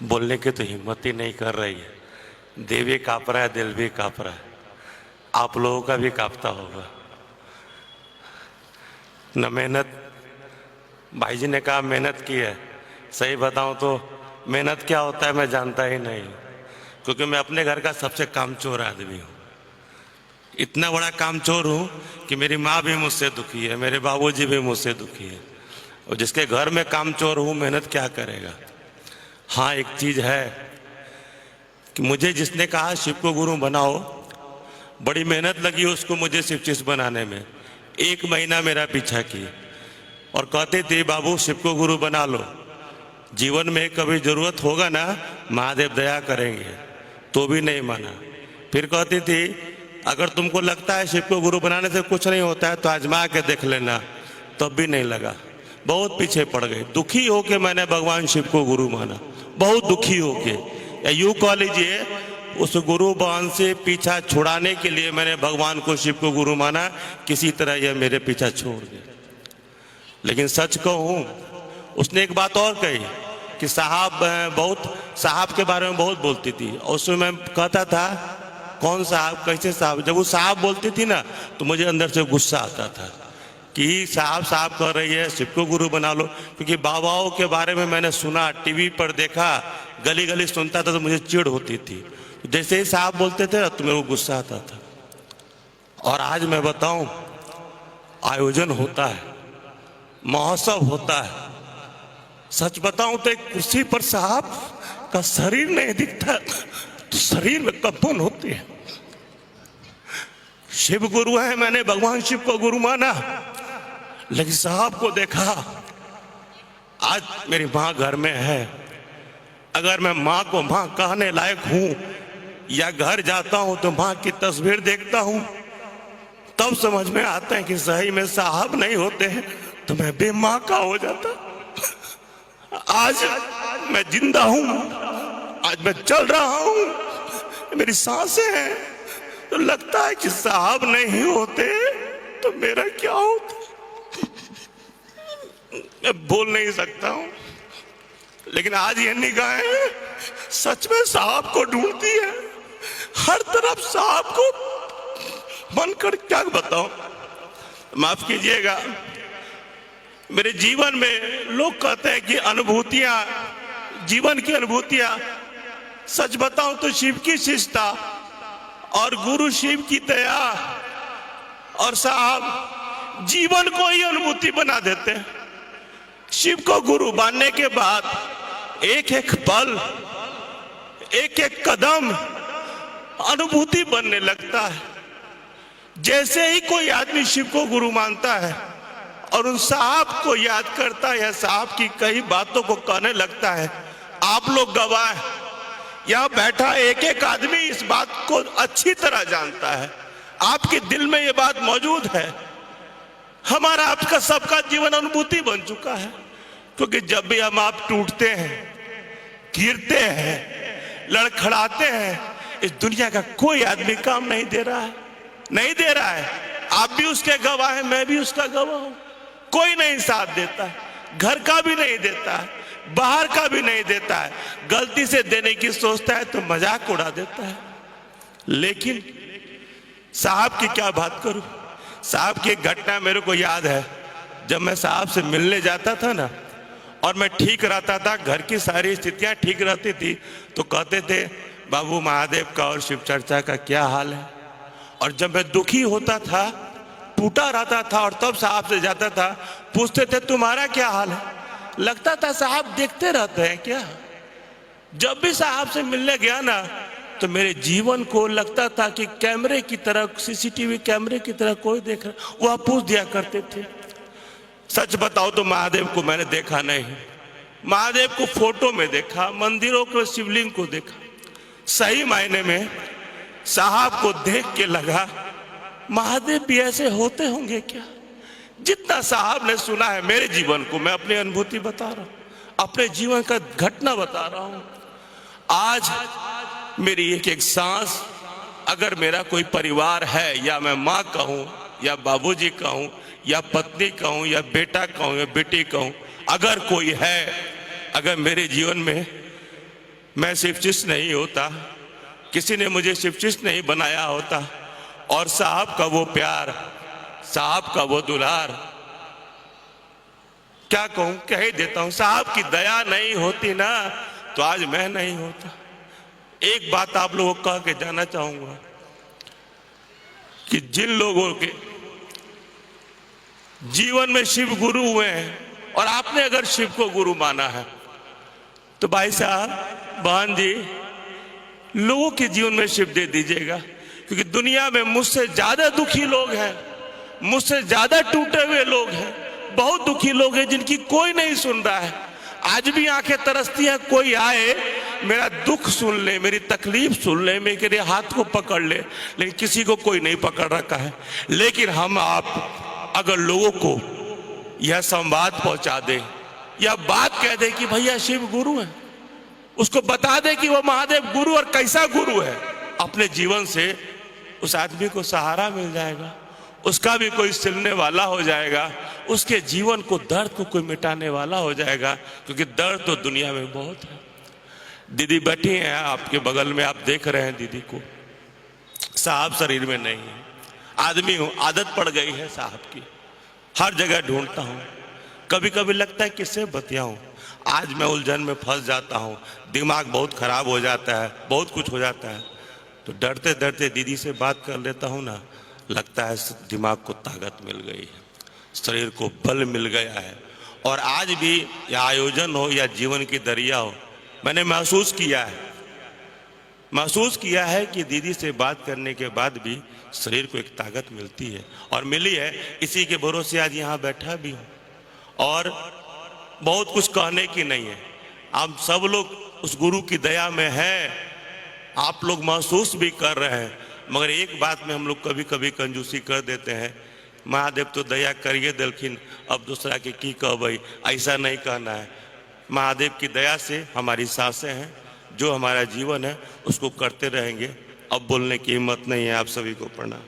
बोलने की तो हिम्मत ही नहीं कर रही है। देह भी काँप रहा है, दिल भी काँप रहा है। आप लोगों का भी काँपता होगा। न मेहनत, भाई जी ने कहा मेहनत की है। सही बताऊं तो मेहनत क्या होता है मैं जानता ही नहीं हूं, क्योंकि मैं अपने घर का सबसे कामचोर आदमी हूं। इतना बड़ा कामचोर हूं कि मेरी माँ भी मुझसे दुखी है, मेरे बाबूजी भी मुझसे दुखी है। और जिसके घर में कामचोर हूं, मेहनत क्या करेगा। हाँ, एक चीज है कि मुझे जिसने कहा शिव को गुरु बनाओ, बड़ी मेहनत लगी उसको मुझे शिव चीज बनाने में। 1 महीना मेरा पीछा की और कहते थे बाबू शिव को गुरु बना लो, जीवन में कभी जरूरत होगा ना महादेव दया करेंगे। तो भी नहीं माना। फिर कहती थी अगर तुमको लगता है शिव को गुरु बनाने से कुछ नहीं होता है तो आजमा के देख लेना। तब भी नहीं लगा, बहुत पीछे पड़ गए। दुखी होके मैंने भगवान शिव को गुरु माना, बहुत दुखी होके। या यूं कह लीजिए उस गुरु बान से पीछा छुड़ाने के लिए मैंने भगवान को शिव को गुरु माना। किसी तरह यह मेरे पीछा छोड़ गए। लेकिन सच कहूं, उसने एक बात और कही कि साहब साहब के बारे में बहुत बोलती थी। और उसमें मैं कहता था कौन साहब, कैसे साहब। जब वो साहब बोलती थी ना तो मुझे अंदर से गुस्सा आता था कि साहब साहब कह रही है, शिव को गुरु बना लो। क्योंकि बाबाओं के बारे में मैंने सुना, टीवी पर देखा, गली गली सुनता था तो मुझे चिढ़ होती थी। जैसे ही साहब बोलते थे तो मेरे को गुस्सा आता था। और आज मैं बताऊं, आयोजन होता है, महोत्सव होता है। सच बताऊं तो एक कुर्सी पर साहब का शरीर नहीं दिखता तो शरीर में कंपन होती है। शिव गुरु है, मैंने भगवान शिव को गुरु माना, लेकिन साहब को देखा। आज मेरी माँ घर में है। अगर मैं माँ को माँ कहने लायक हूं या घर जाता हूं तो माँ की तस्वीर देखता हूं, तब समझ में आता है कि सही में साहब नहीं होते हैं तो मैं बेमाँ का हो जाता। आज मैं जिंदा हूं, आज मैं चल रहा हूं, मेरी सांसें हैं, तो लगता है कि साहब नहीं होते तो मेरा क्या होता। मैं बोल नहीं सकता हूं, लेकिन आज ये निगाहें सच में साहब को ढूंढती है। हर तरफ साहब को मन कर क्या बताऊं। माफ कीजिएगा, मेरे जीवन में लोग कहते हैं कि अनुभूतियां, जीवन की अनुभूतियां, सच बताऊं तो शिव की शिष्टता और गुरु शिव की दया और साहब जीवन को ही अनुभूति बना देते हैं। शिव को गुरु मानने के बाद एक एक पल, एक एक कदम अनुभूति बनने लगता है। जैसे ही कोई आदमी शिव को गुरु मानता है और उन साहब को याद करता है या साहब की कई बातों को कहने लगता है, आप लोग गवाह, यहां बैठा एक एक आदमी इस बात को अच्छी तरह जानता है। आपके दिल में ये बात मौजूद है। हमारा आपका सबका जीवन अनुभूति बन चुका है। क्योंकि जब भी हम आप टूटते हैं, गिरते हैं, लड़खड़ाते हैं, इस दुनिया का कोई आदमी काम नहीं दे रहा है, नहीं दे रहा है। आप भी उसके गवाह हैं, मैं भी उसका गवाह हूं। कोई नहीं साथ देता है, घर का भी नहीं देता है, बाहर का भी नहीं देता है। गलती से देने की सोचता है तो मजाक उड़ा देता है। लेकिन साहब की क्या बात करूं। साहब की एक घटना मेरे को याद है। जब मैं साहब से मिलने जाता था ना और मैं ठीक रहता था, घर की सारी स्थितियां ठीक रहती थी, तो कहते थे बाबू महादेव का और शिव चर्चा का क्या हाल है। और जब मैं दुखी होता था, टूटा रहता था, और तब साहब से जाता था, पूछते थे तुम्हारा क्या हाल है। लगता था साहब देखते रहते हैं क्या। जब भी साहब से मिलने गया ना तो मेरे जीवन को लगता था कि कैमरे की तरह, सीसीटीवी कैमरे की तरह कोई देख रहा। वह पूछ दिया करते थे। सच बताओ तो महादेव को मैंने देखा नहीं। महादेव को फोटो में देखा, मंदिरों के शिवलिंग को देखा। सही मायने में साहब को देख के लगा महादेव भी ऐसे होते होंगे क्या। जितना साहब ने सुना है मेरे जीवन को, मैं अपनी अनुभूति बता रहा हूं, अपने जीवन का घटना बता रहा हूं। आज मेरी एक एक सांस, अगर मेरा कोई परिवार है, या मैं माँ कहूं या बाबूजी कहूं या पत्नी कहूं या बेटा कहूं या बेटी कहूं, अगर कोई है, अगर मेरे जीवन में मैं शिवशिष्ट नहीं होता, किसी ने मुझे शिवशिष्ट नहीं बनाया होता, और साहब का वो प्यार, साहब का वो दुलार, क्या कहूं, कह ही देता हूं। साहब की दया नहीं होती ना तो आज मैं नहीं होता। एक बात आप लोगों को कह के जाना चाहूंगा कि जिन लोगों के जीवन में शिव गुरु हुए हैं और आपने अगर शिव को गुरु माना है तो भाई साहब, बहन जी, लोगों के जीवन में शिव दे दीजिएगा, क्योंकि दुनिया में मुझसे ज्यादा दुखी लोग हैं, मुझसे ज्यादा टूटे हुए लोग हैं, बहुत दुखी लोग हैं जिनकी कोई नहीं सुन रहा है। आज भी आंखें तरसती हैं, कोई आए मेरा दुख सुन ले, मेरी तकलीफ सुन ले, मेरे हाथ को पकड़ ले, लेकिन किसी को कोई नहीं पकड़ रखा है। लेकिन हम आप अगर लोगों को यह संवाद पहुंचा दे या बात कह दे कि भैया शिव गुरु है, उसको बता दे कि वो महादेव गुरु और कैसा गुरु है, अपने जीवन से उस आदमी को सहारा मिल जाएगा, उसका भी कोई सिलने वाला हो जाएगा, उसके जीवन को, दर्द को कोई मिटाने वाला हो जाएगा, क्योंकि दर्द तो दुनिया में बहुत है। दीदी बैठी हैं आपके बगल में, आप देख रहे हैं दीदी को, साहब शरीर में नहीं है, आदमी हूं, आदत पड़ गई है साहब की, हर जगह ढूंढता हूं, कभी कभी लगता है किससे बतियाऊं, आज मैं उलझन में फंस जाता हूं, दिमाग बहुत खराब हो जाता है, बहुत कुछ हो जाता है, तो डरते डरते दीदी से बात कर लेता हूं ना, लगता है दिमाग को ताकत मिल गई है, शरीर को बल मिल गया है। और आज भी या आयोजन हो या जीवन की दरिया हो, मैंने महसूस किया है कि दीदी से बात करने के बाद भी शरीर को एक ताकत मिलती है, और मिली है, इसी के भरोसे आज यहाँ बैठा भी हूँ। और बहुत कुछ कहने की नहीं है, हम सब लोग उस गुरु की दया में हैं, आप लोग महसूस भी कर रहे हैं, मगर एक बात में हम लोग कभी कभी कंजूसी कर देते हैं, महादेव तो दया करिए दिलखिन, अब दूसरा के की कह भाई, ऐसा नहीं कहना है। महादेव की दया से हमारी सांसें हैं, जो हमारा जीवन है उसको करते रहेंगे। अब बोलने की हिम्मत नहीं है। आप सभी को प्रणाम।